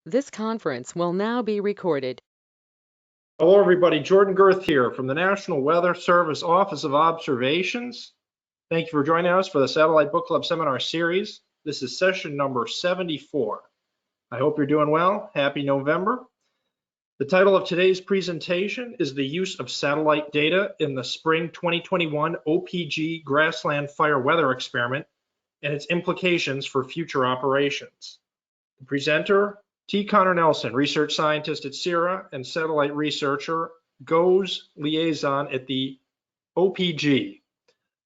This conference will now be recorded. Hello, everybody. Jordan Girth here from the National Weather Service Office of Observations. Thank you for joining us for the Satellite Book Club Seminar Series. This is session number 74. I hope you're doing well. Happy November. The title of today's presentation is The Use of Satellite Data in the Spring 2021 OPG Grassland Fire Weather Experiment and its Implications for Future Operations. The presenter, T. Connor Nelson, research scientist at CIRA and satellite researcher, GOES liaison at the OPG.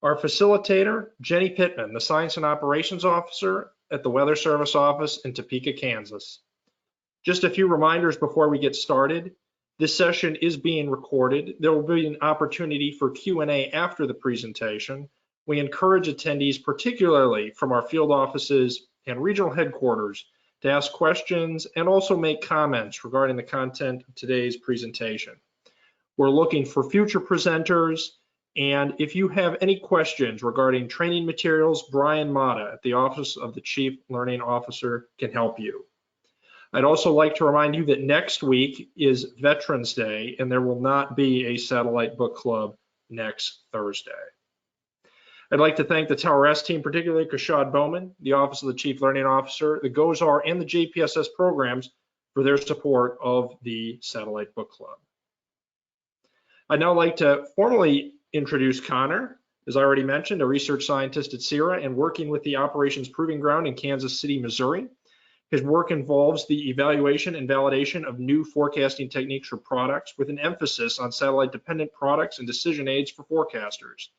Our facilitator, Jenny Pittman, the science and operations officer at the Weather Service office in Topeka, Kansas. Just a few reminders before we get started. This session is being recorded. There will be an opportunity for Q&A after the presentation. We encourage attendees, particularly from our field offices and regional headquarters, to ask questions and also make comments regarding the content of today's presentation. We're looking for future presenters, and if you have any questions regarding training materials, Brian Mata at the Office of the Chief Learning Officer can help you. I'd also like to remind you that next week is Veterans Day, and there will not be a Satellite Book Club next Thursday. I'd like to thank the Tower S team, particularly Kashad Bowman, the Office of the Chief Learning Officer, the GOES-R, and the JPSS programs for their support of the Satellite Book Club. I'd now like to formally introduce Connor, as I already mentioned, a research scientist at CIRA and working with the Operations Proving Ground in Kansas City, Missouri. His work involves the evaluation and validation of new forecasting techniques for products with an emphasis on satellite-dependent products and decision aids for forecasters.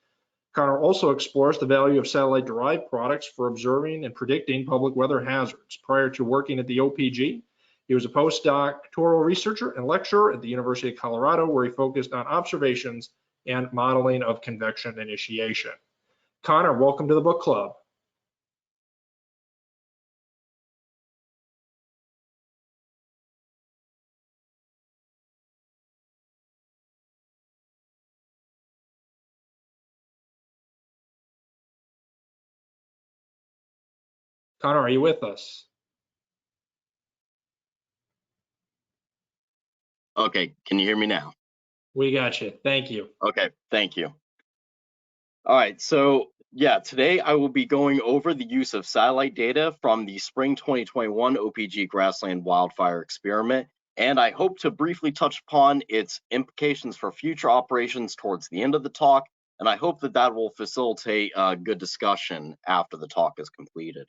Connor also explores the value of satellite-derived products for observing and predicting public weather hazards. Prior to working at the OPG, he was a postdoctoral researcher and lecturer at the University of Colorado, where he focused on observations and modeling of convection initiation. Connor, welcome to the book club. Connor, are you with us? Okay, can you hear me now? We got you. Thank you. Okay, thank you. All right, so yeah, today I will be going over the use of satellite data from the Spring 2021 OPG Grassland Wildfire Experiment, and I hope to briefly touch upon its implications for future operations towards the end of the talk, and I hope that that will facilitate a good discussion after the talk is completed.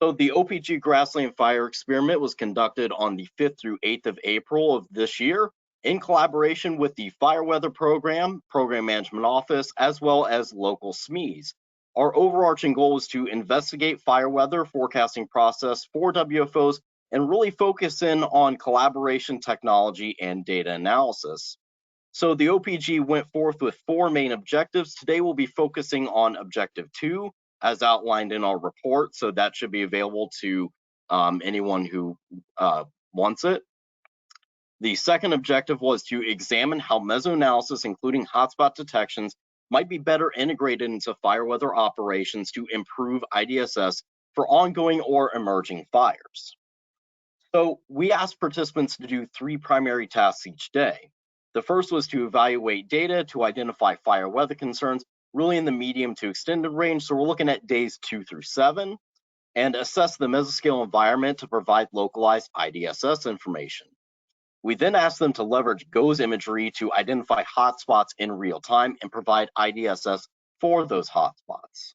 So the OPG Grassland Fire Experiment was conducted on the 5th through 8th of April of this year in collaboration with the Fire Weather Program, Program Management Office, as well as local SMEs. Our overarching goal is to investigate fire weather forecasting process for WFOs and really focus in on collaboration technology and data analysis. So the OPG went forth with 4 main objectives. Today we'll be focusing on Objective 2, as outlined in our report, so that should be available to anyone who wants it. The second objective was to examine how mesoanalysis, including hotspot detections, might be better integrated into fire weather operations to improve IDSS for ongoing or emerging fires. So we asked participants to do 3 primary tasks each day. The first was to evaluate data to identify fire weather concerns really in the medium to extended range, so we're looking at days 2 through 7, and assess the mesoscale environment to provide localized IDSS information. We then asked them to leverage GOES imagery to identify hotspots in real time and provide IDSS for those hotspots.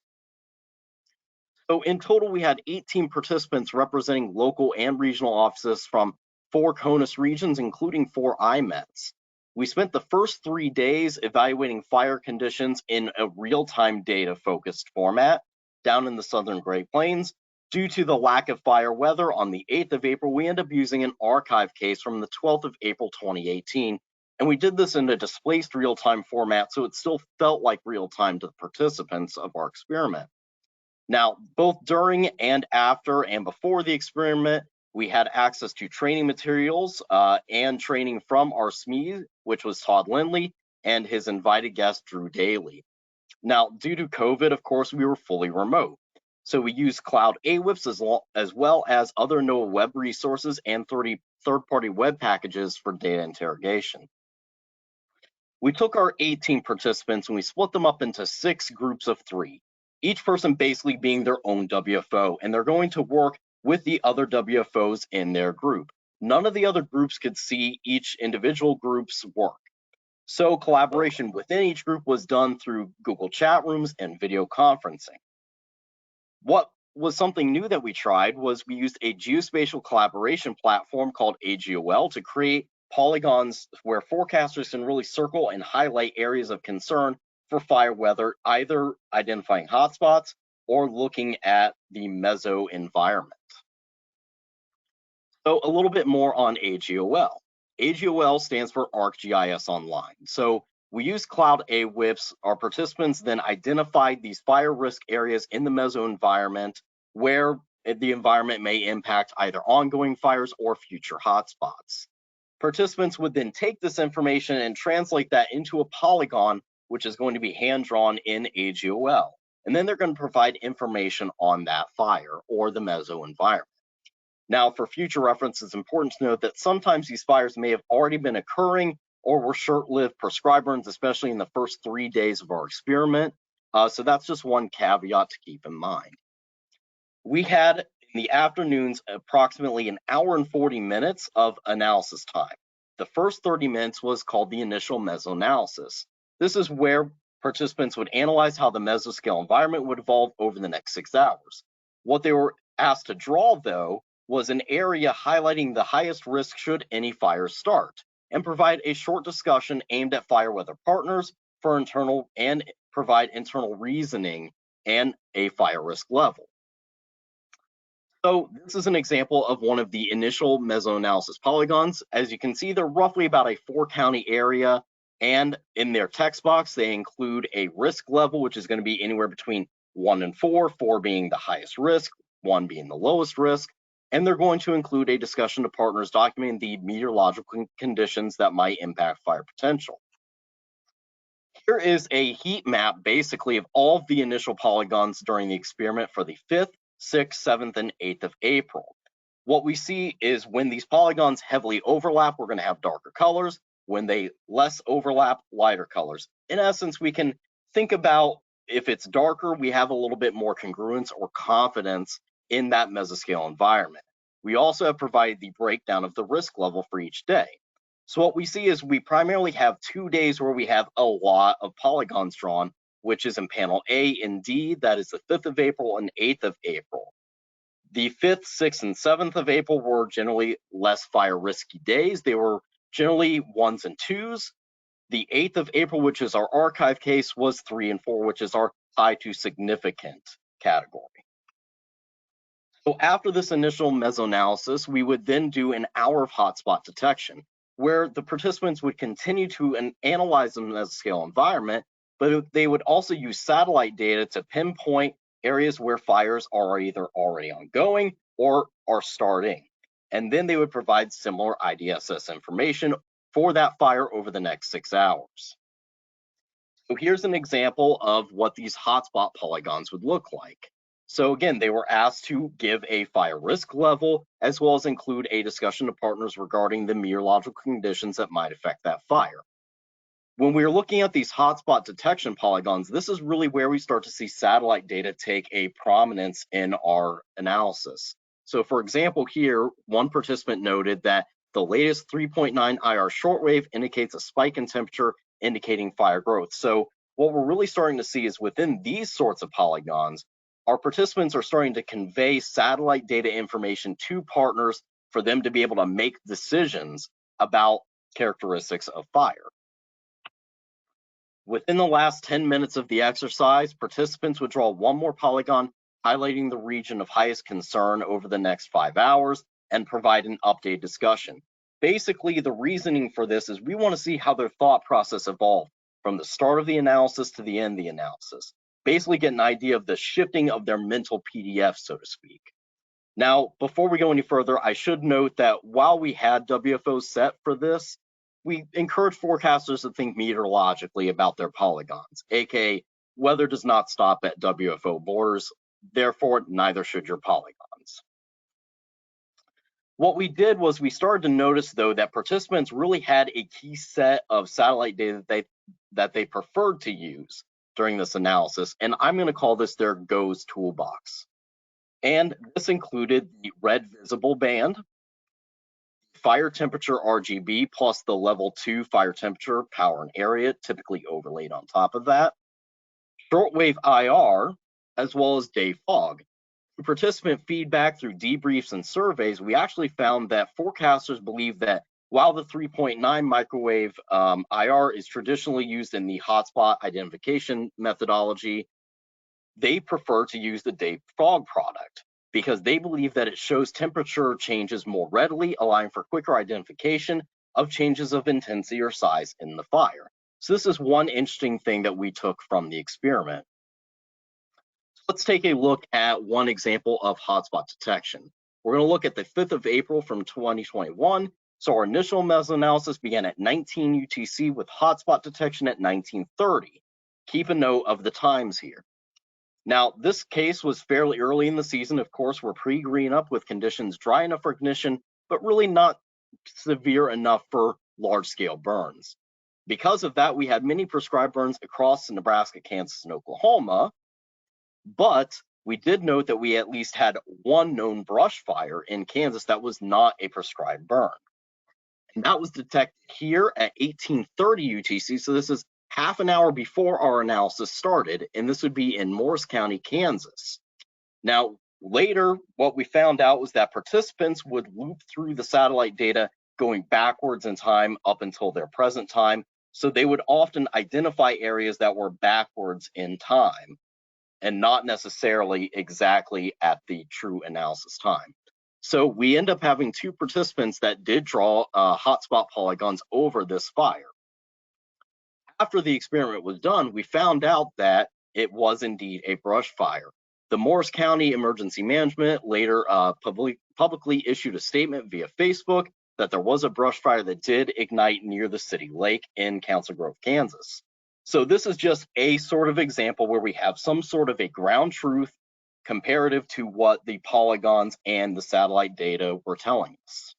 So in total, we had 18 participants representing local and regional offices from 4 CONUS regions, including 4 IMETs. We spent the first 3 days evaluating fire conditions in a real-time data-focused format down in the Southern Great Plains. Due to the lack of fire weather on the 8th of April, we ended up using an archive case from the 12th of April 2018, and we did this in a displaced real-time format, so it still felt like real-time to the participants of our experiment. Now, both during and after and before the experiment, we had access to training materials and training from our SME, which was Todd Lindley, and his invited guest, Drew Daly. Now, due to COVID, of course, we were fully remote. So we use cloud AWIPs as well as other NOAA web resources and third-party web packages for data interrogation. We took our 18 participants and we split them up into 6 groups of 3, each person basically being their own WFO, and they're going to work with the other WFOs in their group. None of the other groups could see each individual group's work. So collaboration within each group was done through Google chat rooms and video conferencing. What was something new that we tried was we used a geospatial collaboration platform called AGOL to create polygons where forecasters can really circle and highlight areas of concern for fire weather, either identifying hotspots or looking at the meso environment. So a little bit more on AGOL. AGOL stands for ArcGIS Online. So we use cloud AWIPs. Our participants then identified these fire risk areas in the meso environment where the environment may impact either ongoing fires or future hotspots. Participants would then take this information and translate that into a polygon, which is going to be hand-drawn in AGOL. And then they're going to provide information on that fire or the meso environment. Now, for future reference, it's important to note that sometimes these fires may have already been occurring or were short-lived prescribed burns, especially in the first 3 days of our experiment. So that's just one caveat to keep in mind. We had in the afternoons approximately an hour and 40 minutes of analysis time. The first 30 minutes was called the initial mesoanalysis. This is where participants would analyze how the mesoscale environment would evolve over the next 6 hours. What they were asked to draw, though, was an area highlighting the highest risk should any fire start, and provide a short discussion aimed at fire weather partners for internal and provide internal reasoning and a fire risk level. So this is an example of one of the initial mesoanalysis polygons. As you can see, they're roughly about a 4-county area, and in their text box, they include a risk level, which is going to be anywhere between 1 and 4, 4 being the highest risk, 1 being the lowest risk. And they're going to include a discussion to partners documenting the meteorological conditions that might impact fire potential. Here is a heat map, basically, of all of the initial polygons during the experiment for the 5th, 6th, 7th, and 8th of April. What we see is when these polygons heavily overlap, we're going to have darker colors. When they less overlap, lighter colors. In essence, we can think about if it's darker, we have a little bit more congruence or confidence in that mesoscale environment. We also have provided the breakdown of the risk level for each day. So what we see is we primarily have 2 days where we have a lot of polygons drawn, which is in panel A and D, that is the 5th of April and 8th of April. The 5th, 6th, and 7th of April were generally less fire risky days. They were generally 1s and 2s. The 8th of April, which is our archive case, was 3 and 4, which is our high to significant category. So after this initial mesoanalysis, we would then do an hour of hotspot detection, where the participants would continue to analyze the mesoscale environment, but they would also use satellite data to pinpoint areas where fires are either already ongoing or are starting. And then they would provide similar IDSS information for that fire over the next 6 hours. So here's an example of what these hotspot polygons would look like. So again, they were asked to give a fire risk level, as well as include a discussion to partners regarding the meteorological conditions that might affect that fire. When we're looking at these hotspot detection polygons, this is really where we start to see satellite data take a prominence in our analysis. So for example, here, one participant noted that the latest 3.9 IR shortwave indicates a spike in temperature indicating fire growth. So what we're really starting to see is within these sorts of polygons, our participants are starting to convey satellite data information to partners for them to be able to make decisions about characteristics of fire. Within the last 10 minutes of the exercise, participants would draw one more polygon highlighting the region of highest concern over the next 5 hours and provide an update discussion. Basically, the reasoning for this is we want to see how their thought process evolved from the start of the analysis to the end of the analysis. Basically get an idea of the shifting of their mental PDF, so to speak. Now, before we go any further, I should note that while we had WFOs set for this, we encourage forecasters to think meteorologically about their polygons, aka weather does not stop at WFO borders. Therefore, neither should your polygons. What we did was we started to notice, though, that participants really had a key set of satellite data that they preferred to use during this analysis, and I'm going to call this their GOES toolbox. And this included the red visible band, fire temperature RGB plus the level 2 fire temperature, power, and area, typically overlaid on top of that, shortwave IR, as well as day fog. Through participant feedback, through debriefs and surveys, we actually found that forecasters believe that while the 3.9 microwave IR is traditionally used in the hotspot identification methodology, they prefer to use the day fog product because they believe that it shows temperature changes more readily, allowing for quicker identification of changes of intensity or size in the fire. So this is one interesting thing that we took from the experiment. Let's take a look at one example of hotspot detection. We're going to look at the 5th of April from 2021. So our initial mesoanalysis began at 19 UTC with hotspot detection at 1930. Keep a note of the times here. Now, this case was fairly early in the season. Of course, we're pre-green up with conditions dry enough for ignition, but really not severe enough for large-scale burns. Because of that, we had many prescribed burns across Nebraska, Kansas, and Oklahoma, but we did note that we at least had one known brush fire in Kansas that was not a prescribed burn. And that was detected here at 1830 UTC, so this is half an hour before our analysis started, and this would be in Morris County, Kansas. Now, later, what we found out was that participants would loop through the satellite data going backwards in time up until their present time, so they would often identify areas that were backwards in time and not necessarily exactly at the true analysis time. So we end up having two participants that did draw hotspot polygons over this fire. After the experiment was done, we found out that it was indeed a brush fire. The Morris County Emergency Management later publicly issued a statement via Facebook that there was a brush fire that did ignite near the city lake in Council Grove, Kansas. So this is just a sort of example where we have some sort of a ground truth comparative to what the polygons and the satellite data were telling us.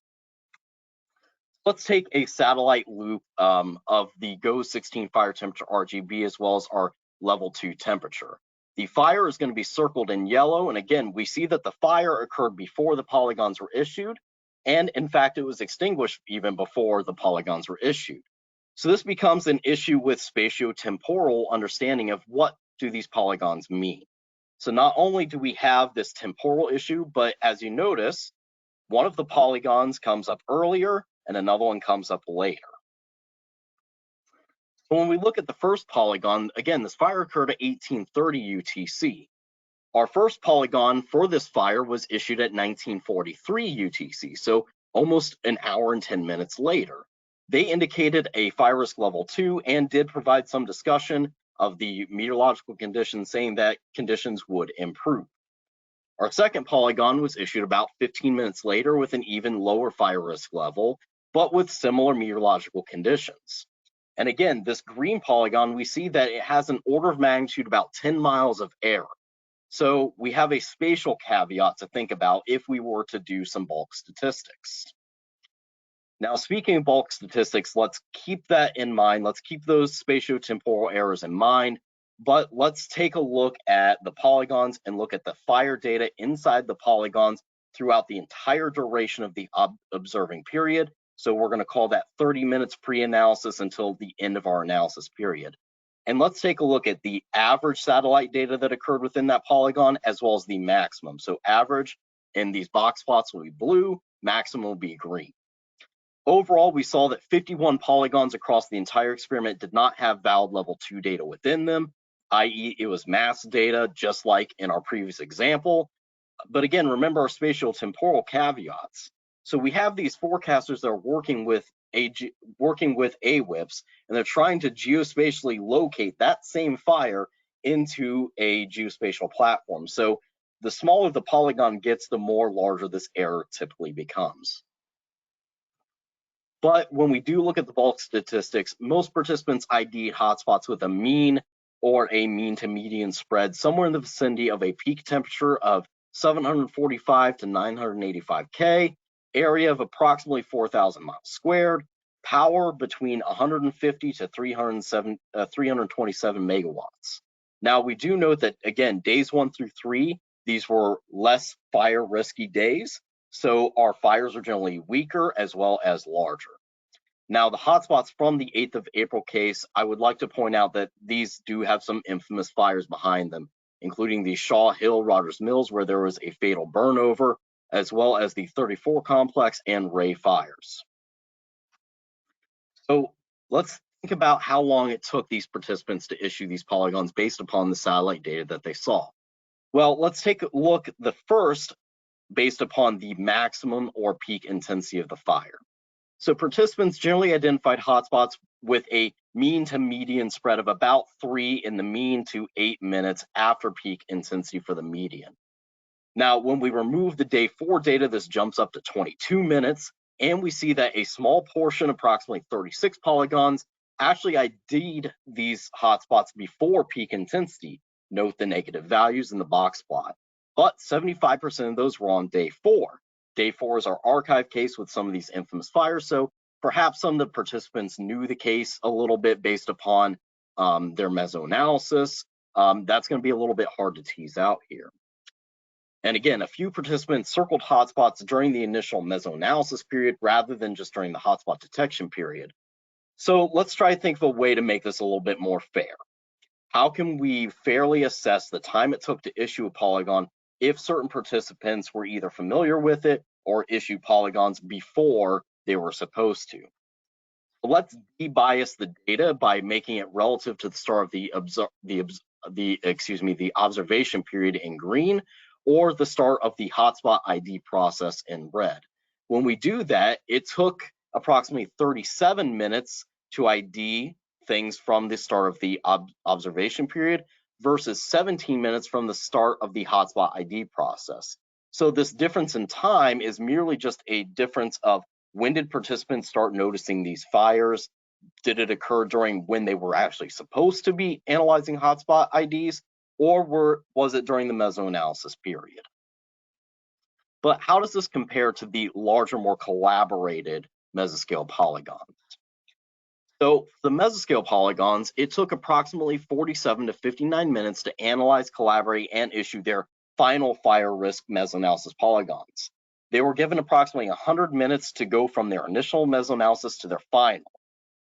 Let's take a satellite loop of the GOES 16 fire temperature RGB as well as our level 2 temperature. The fire is going to be circled in yellow, and again, we see that the fire occurred before the polygons were issued, and in fact, it was extinguished even before the polygons were issued. So this becomes an issue with spatiotemporal understanding of what do these polygons mean. So not only do we have this temporal issue, but as you notice, one of the polygons comes up earlier and another one comes up later. So when we look at the first polygon, again, this fire occurred at 1830 UTC. Our first polygon for this fire was issued at 1943 UTC, so almost an hour and 10 minutes later. They indicated a fire risk level 2 and did provide some discussion of the meteorological conditions, saying that conditions would improve. Our second polygon was issued about 15 minutes later with an even lower fire risk level, but with similar meteorological conditions. And again, this green polygon, we see that it has an order of magnitude about 10 miles of error. So we have a spatial caveat to think about if we were to do some bulk statistics. Now, speaking of bulk statistics, let's keep that in mind. Let's keep those spatiotemporal errors in mind, but let's take a look at the polygons and look at the fire data inside the polygons throughout the entire duration of the observing period. So we're going to call that 30 minutes pre-analysis until the end of our analysis period. And let's take a look at the average satellite data that occurred within that polygon, as well as the maximum. So average in these box plots will be blue, maximum will be green. Overall, we saw that 51 polygons across the entire experiment did not have valid level 2 data within them, i.e. it was mass data, just like in our previous example. But again, remember our spatial temporal caveats. So we have these forecasters that are working with AWIPs, and they're trying to geospatially locate that same fire into a geospatial platform. So the smaller the polygon gets, the more larger this error typically becomes. But when we do look at the bulk statistics, most participants ID'd hotspots with a mean or a mean to median spread somewhere in the vicinity of a peak temperature of 745 to 985 K, area of approximately 4,000 miles squared, power between 150 to 327 megawatts. Now, we do note that, again, days 1 through 3, these were less fire risky days, so our fires are generally weaker as well as larger. Now, the hotspots from the 8th of April case, I would like to point out that these do have some infamous fires behind them, including the Shaw Hill Rogers Mills, where there was a fatal burnover, as well as the 34 complex and Ray fires. So let's think about how long it took these participants to issue these polygons based upon the satellite data that they saw. Well, let's take a look the first based upon the maximum or peak intensity of the fire. So participants generally identified hotspots with a mean to median spread of about 3 in the mean to 8 minutes after peak intensity for the median. Now, when we remove the day 4 data, this jumps up to 22 minutes, and we see that a small portion, approximately 36 polygons, actually ID'd these hotspots before peak intensity. Note the negative values in the box plot. But 75% of those were on day 4. Day 4 is our archive case with some of these infamous fires, so perhaps some of the participants knew the case a little bit based upon their mesoanalysis. That's going to be a little bit hard to tease out here. And again, a few participants circled hotspots during the initial mesoanalysis period rather than just during the hotspot detection period. So let's try to think of a way to make this a little bit more fair. How can we fairly assess the time it took to issue a polygon if certain participants were either familiar with it or issued polygons before they were supposed to? Let's debias the data by making it relative to the start of the observation period in green, or the start of the hotspot ID process in red. When we do that, it took approximately 37 minutes to ID things from the start of the observation period versus 17 minutes from the start of the hotspot ID process. So this difference in time is merely just a difference of when did participants start noticing these fires? Did it occur during when they were actually supposed to be analyzing hotspot IDs, or was it during the mesoanalysis period? But how does this compare to the larger, more collaborated mesoscale polygons? So for the mesoscale polygons, it took approximately 47 to 59 minutes to analyze, collaborate, and issue their final fire risk mesoanalysis polygons. They were given approximately 100 minutes to go from their initial mesoanalysis to their final.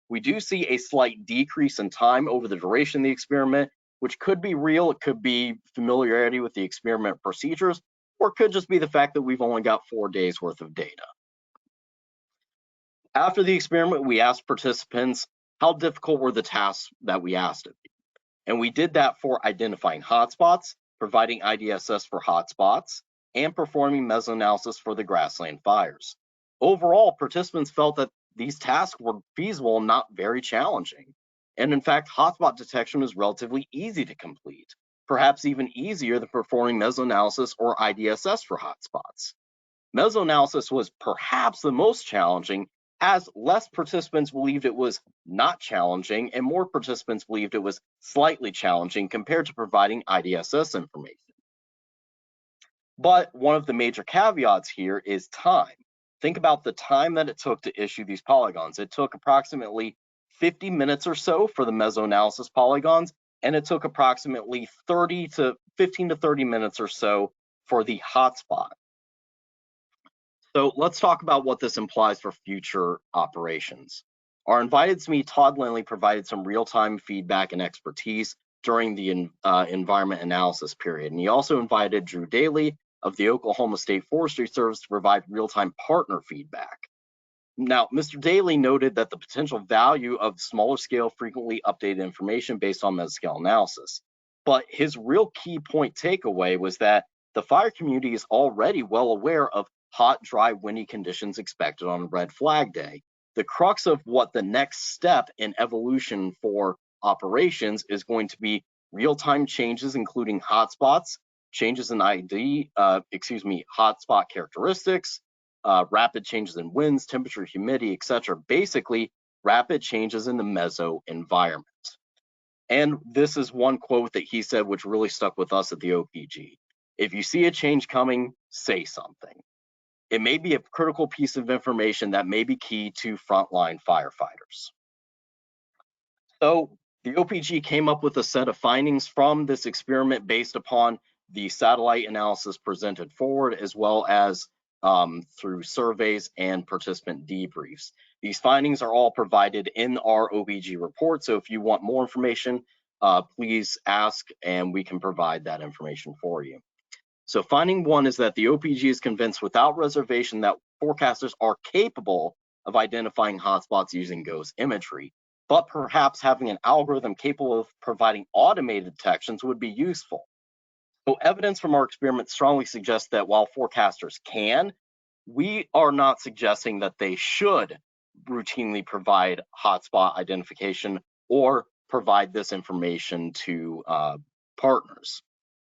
We do see a slight decrease in time over the duration of the experiment, which could be real, it could be familiarity with the experiment procedures, or it could just be the fact that we've only got 4 days worth of data. After the experiment, we asked participants how difficult were the tasks that we asked of you. And we did that for identifying hotspots, providing IDSS for hotspots, and performing mesoanalysis for the Grassland fires. Overall, participants felt that these tasks were feasible and not very challenging. And in fact, hotspot detection was relatively easy to complete, perhaps even easier than performing mesoanalysis or IDSS for hotspots. Mesoanalysis was perhaps the most challenging, as less participants believed it was not challenging and more participants believed it was slightly challenging compared to providing IDSS information. But one of the major caveats here is time. Think about the time that it took to issue these polygons. It took approximately 50 minutes or so for the mesoanalysis polygons, and it took approximately 15 to 30 minutes or so for the hotspot. So let's talk about what this implies for future operations. Our invited SME, Todd Lindley, provided some real-time feedback and expertise during the environment analysis period. And he also invited Drew Daly of the Oklahoma State Forestry Service to provide real-time partner feedback. Now, Mr. Daly noted that the potential value of smaller scale, frequently updated information based on mesoscale analysis. But his real key point takeaway was that the fire community is already well aware of hot, dry, windy conditions expected on red flag day. The crux of what the next step in evolution for operations is going to be real-time changes, including hotspots, changes in hotspot characteristics, rapid changes in winds, temperature, humidity, etc. Basically, rapid changes in the meso environment. And this is one quote that he said, which really stuck with us at the OPG. If you see a change coming, say something. It may be a critical piece of information that may be key to frontline firefighters. So the OPG came up with a set of findings from this experiment based upon the satellite analysis presented forward, as well as through surveys and participant debriefs. These findings are all provided in our OPG report, so if you want more information, please ask and we can provide that information for you. So finding one is that the OPG is convinced without reservation that forecasters are capable of identifying hotspots using GOES imagery, but perhaps having an algorithm capable of providing automated detections would be useful. So evidence from our experiment strongly suggests that while forecasters can, we are not suggesting that they should routinely provide hotspot identification or provide this information to partners.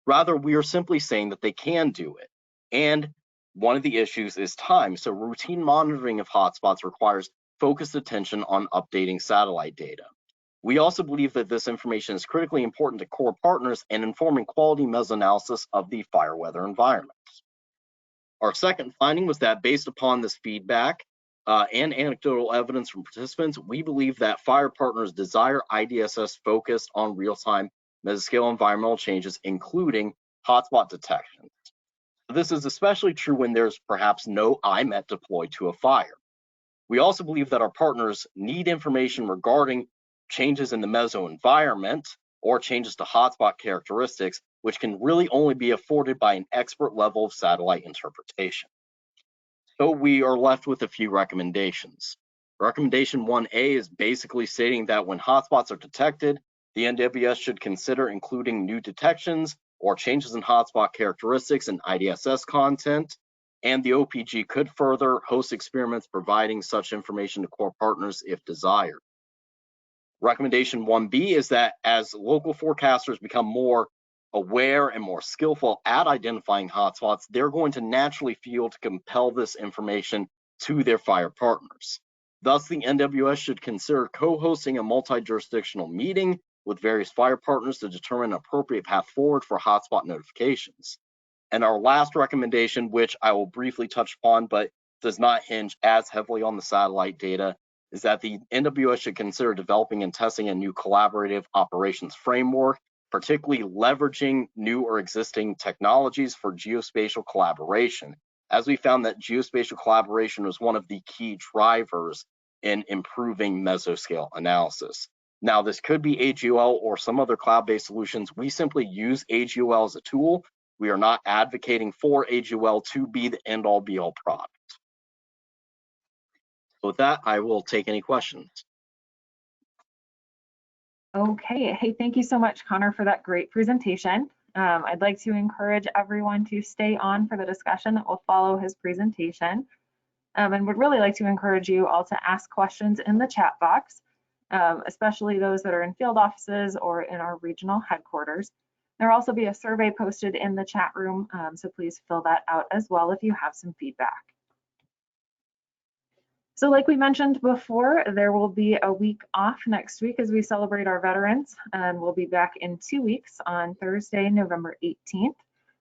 Rather, we are simply saying that they can do it. And one of the issues is time. So routine monitoring of hotspots requires focused attention on updating satellite data. We also believe that this information is critically important to core partners and informing quality mesoanalysis of the fire weather environment. Our second finding was that based upon this feedback and anecdotal evidence from participants, we believe that fire partners desire IDSS focused on real-time mesoscale environmental changes, including hotspot detection. This is especially true when there's perhaps no IMET deployed to a fire. We also believe that our partners need information regarding changes in the meso environment or changes to hotspot characteristics, which can really only be afforded by an expert level of satellite interpretation. So we are left with a few recommendations. Recommendation 1A is basically stating that when hotspots are detected, the NWS should consider including new detections or changes in hotspot characteristics and IDSS content, and the OPG could further host experiments providing such information to core partners if desired. Recommendation 1B is that as local forecasters become more aware and more skillful at identifying hotspots, they're going to naturally feel to compel this information to their fire partners. Thus, the NWS should consider co-hosting a multi-jurisdictional meeting with various fire partners to determine an appropriate path forward for hotspot notifications. And our last recommendation, which I will briefly touch upon, but does not hinge as heavily on the satellite data, is that the NWS should consider developing and testing a new collaborative operations framework, particularly leveraging new or existing technologies for geospatial collaboration, as we found that geospatial collaboration was one of the key drivers in improving mesoscale analysis. Now, this could be AGOL or some other cloud-based solutions. We simply use AGOL as a tool. We are not advocating for AGOL to be the end-all be-all product. With that, I will take any questions. Okay, hey, thank you so much, Connor, for that great presentation. I'd like to encourage everyone to stay on for the discussion that will follow his presentation, and would really like to encourage you all to ask questions in the chat box, especially those that are in field offices or in our regional headquarters. There will also be a survey posted in the chat room, so please fill that out as well if you have some feedback. So like we mentioned before, there will be a week off next week as we celebrate our veterans, and we'll be back in 2 weeks on Thursday, November 18th.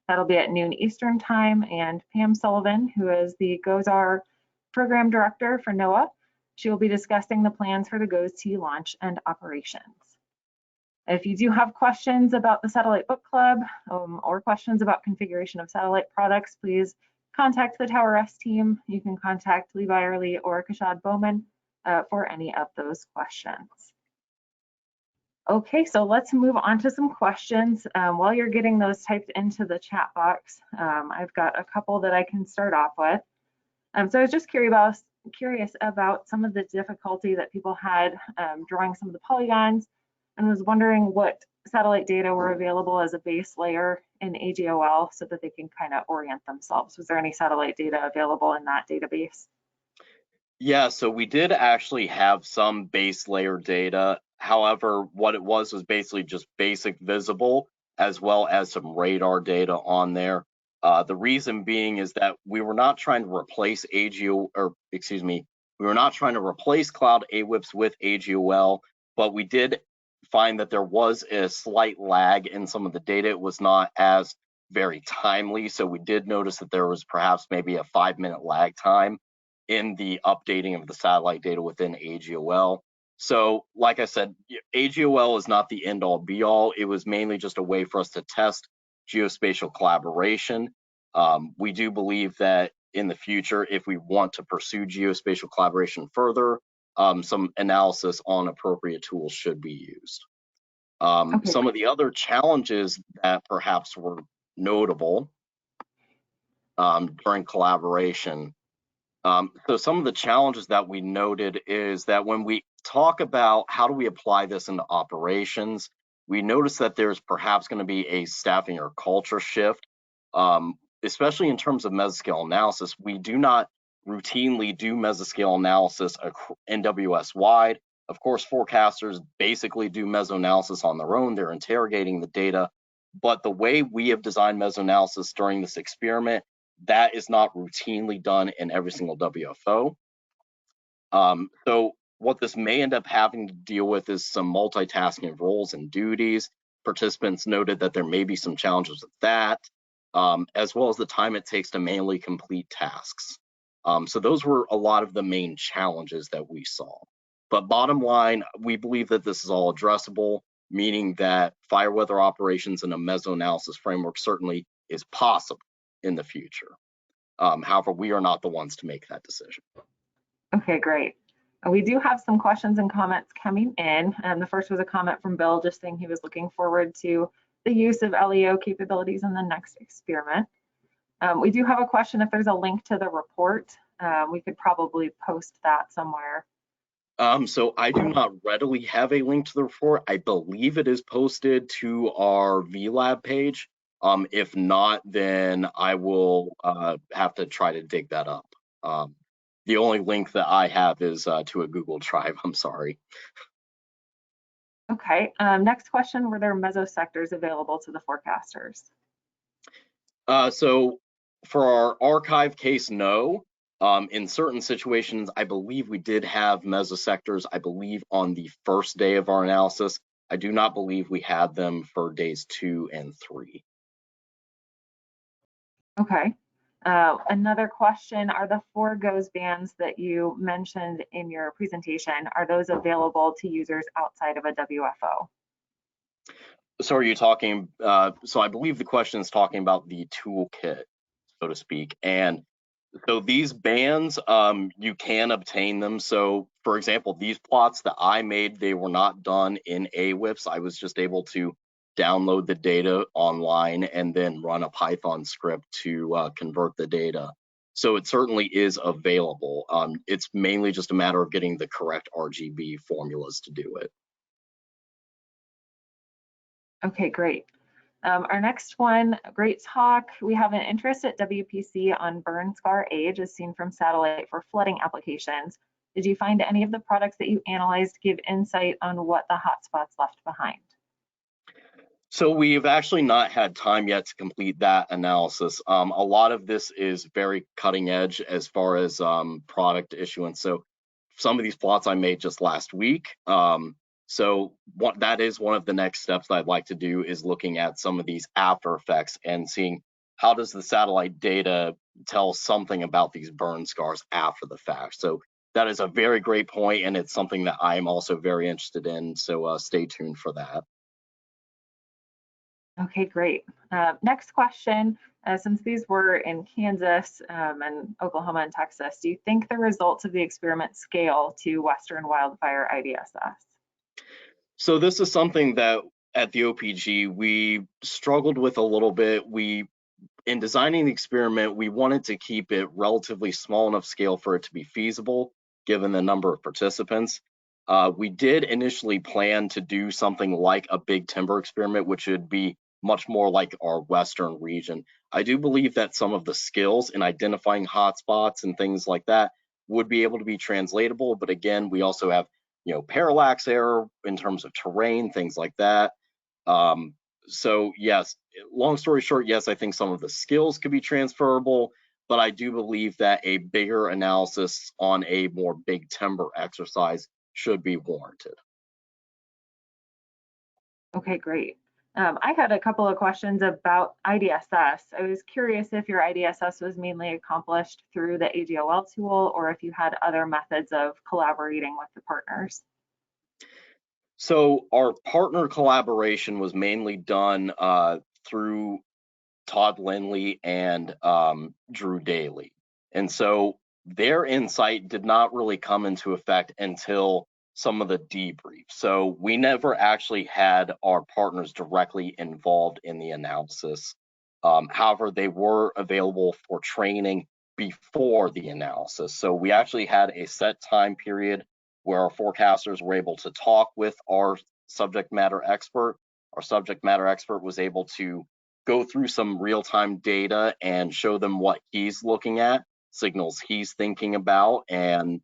That'll be at noon Eastern time, and Pam Sullivan, who is the GOES-R Program Director for NOAA, she will be discussing the plans for the GOES-T launch and operations. If you do have questions about the Satellite Book Club or questions about configuration of satellite products, please contact the Tower S team. You can contact Lee Byerly or Kashad Bowman for any of those questions. Okay, so let's move on to some questions. While you're getting those typed into the chat box, I've got a couple that I can start off with. So I was just curious about some of the difficulty that people had drawing some of the polygons, and was wondering what satellite data were available as a base layer in AGOL so that they can kind of orient themselves. Was there any satellite data available in that database? Yeah, so we did actually have some base layer data. However, what it was basically just basic visible as well as some radar data on there. The reason being is that we were not trying to replace we were not trying to replace cloud AWIPS with AGOL, but we did find that there was a slight lag in some of the data. It was not as very timely, so we did notice that there was perhaps maybe a 5-minute lag time in the updating of the satellite data within AGOL. So like I said, AGOL is not the end all be all. It was mainly just a way for us to test geospatial collaboration. We do believe that in the future, if we want to pursue geospatial collaboration further, some analysis on appropriate tools should be used. Some of the other challenges that perhaps were notable during collaboration. So some of the challenges that we noted is that when we talk about how do we apply this into operations, we notice that there's perhaps going to be a staffing or culture shift, especially in terms of mesoscale analysis. We do not routinely do mesoscale analysis NWS wide. Of course, forecasters basically do mesoanalysis on their own. They're interrogating the data. But the way we have designed mesoanalysis during this experiment, that is not routinely done in every single WFO. So what this may end up having to deal with is some multitasking of roles and duties. Participants noted that there may be some challenges with that, as well as the time it takes to manually complete tasks. So those were a lot of the main challenges that we saw. But bottom line, we believe that this is all addressable, meaning that fire weather operations in a mesoanalysis framework certainly is possible in the future. However, we are not the ones to make that decision. Okay, great. We do have some questions and comments coming in. The first was a comment from Bill just saying he was looking forward to the use of LEO capabilities in the next experiment. We do have a question if there's a link to the report. We could probably post that somewhere. So I do not readily have a link to the report. I believe it is posted to our VLab page. If not, then I will have to try to dig that up. The only link that I have is to a Google Drive. I'm sorry. Okay. Next question: were there mesosectors available to the forecasters? So for our archive case, no. In certain situations, I believe we did have mesosectors, I believe on the first day of our analysis. I do not believe we had them for days 2 and 3. Okay. Another question, are the 4 GOES bands that you mentioned in your presentation, are those available to users outside of a WFO? So are you talking, so I believe the question is talking about the toolkit, so to speak. And so these bands, you can obtain them. So for example, these plots that I made, they were not done in AWIPS. I was just able to download the data online and then run a Python script to convert the data. So it certainly is available. It's mainly just a matter of getting the correct RGB formulas to do it. Okay, great. Our next one, great talk. We have an interest at WPC on burn scar age as seen from satellite for flooding applications. Did you find any of the products that you analyzed give insight on what the hotspots left behind? So we've actually not had time yet to complete that analysis. A lot of this is very cutting edge as far as product issuance. So some of these plots I made just last week. So that is one of the next steps that I'd like to do, is looking at some of these after effects and seeing how does the satellite data tell something about these burn scars after the fact. So that is a very great point, and it's something that I'm also very interested in. So stay tuned for that. Okay, great. Next question, since these were in Kansas and Oklahoma and Texas, do you think the results of the experiment scale to Western wildfire IDSS? So this is something that at the OPG we struggled with a little bit. In designing the experiment, we wanted to keep it relatively small enough scale for it to be feasible, given the number of participants. We did initially plan to do something like a big timber experiment, which would be much more like our Western region. I do believe that some of the skills in identifying hotspots and things like that would be able to be translatable, but again, we also have parallax error in terms of terrain, things like that. So yes, long story short, yes, I think some of the skills could be transferable, but I do believe that a bigger analysis on a more big timber exercise should be warranted. Okay, great. I had a couple of questions about IDSS. I was curious if your IDSS was mainly accomplished through the AGOL tool or if you had other methods of collaborating with the partners. So our partner collaboration was mainly done through Todd Lindley and Drew Daly. And so their insight did not really come into effect until some of the debrief. So we never actually had our partners directly involved in the analysis. However, they were available for training before the analysis. So we actually had a set time period where our forecasters were able to talk with our subject matter expert. Our subject matter expert was able to go through some real-time data and show them what he's looking at, signals he's thinking about, and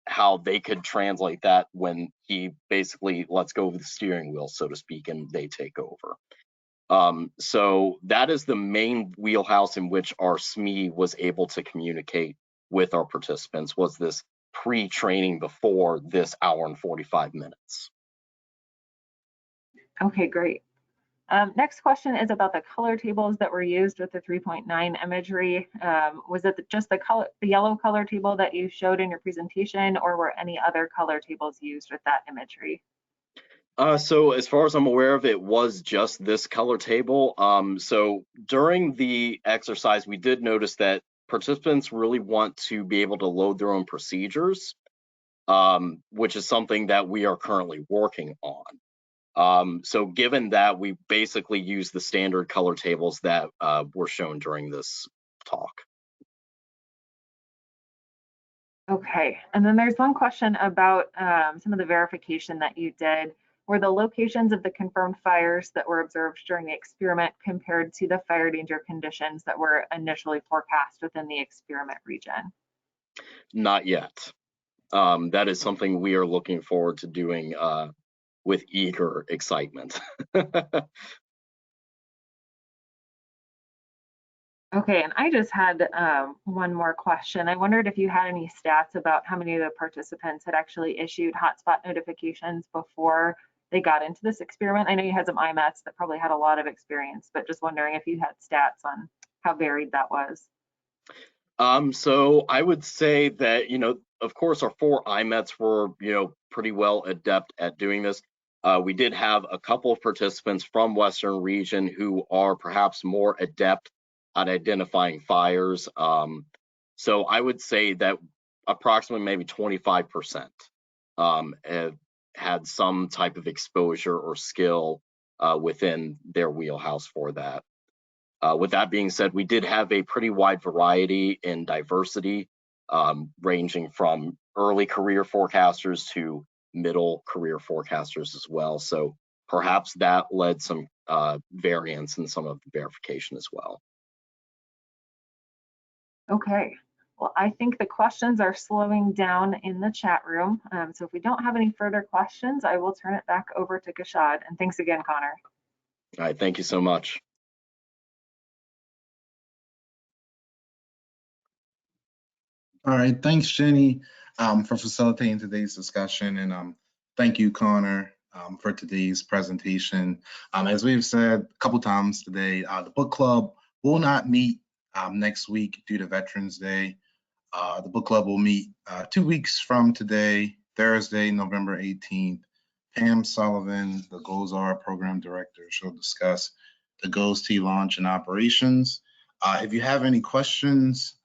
how they could translate that when he basically lets go of the steering wheel, so to speak, and they take over. So that is the main wheelhouse in which our SME was able to communicate with our participants, was this pre-training before this hour and 45 minutes. Okay, great. Next question is about the color tables that were used with the 3.9 imagery. Was it just the yellow color table that you showed in your presentation, or were any other color tables used with that imagery? So as far as I'm aware of, it was just this color table. So during the exercise, we did notice that participants really want to be able to load their own procedures, which is something that we are currently working on. So given that, we basically use the standard color tables that were shown during this talk. Okay, and then there's one question about some of the verification that you did. Were the locations of the confirmed fires that were observed during the experiment compared to the fire danger conditions that were initially forecast within the experiment region? Not yet. That is something we are looking forward to doing with eager excitement. Okay, and I just had one more question. I wondered if you had any stats about how many of the participants had actually issued hotspot notifications before they got into this experiment. I know you had some IMETs that probably had a lot of experience, but just wondering if you had stats on how varied that was. So I would say that, of course, our 4 IMETs were, pretty well adept at doing this. We did have a couple of participants from Western region who are perhaps more adept at identifying fires. So I would say that approximately maybe 25% have had some type of exposure or skill within their wheelhouse for that. With that being said, we did have a pretty wide variety in diversity, ranging from early career forecasters to middle career forecasters as well. So perhaps that led some variance in some of the verification as well. Okay, well, I think the questions are slowing down in the chat room. So if we don't have any further questions, I will turn it back over to Gashad. And thanks again, Connor. All right, thank you so much. All right, thanks, Jenny, for facilitating today's discussion, and thank you, Connor, for today's presentation. As we've said a couple times today, the book club will not meet next week due to Veterans Day. The book club will meet 2 weeks from today, Thursday, November 18th. Pam Sullivan, the GOES-R program director, she'll discuss the GOES-T launch and operations. If you have any questions,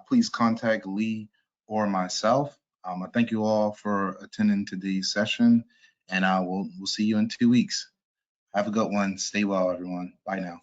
please contact Lee or myself. I thank you all for attending today's session, and we'll see you in 2 weeks. Have a good one. Stay well, everyone. Bye now.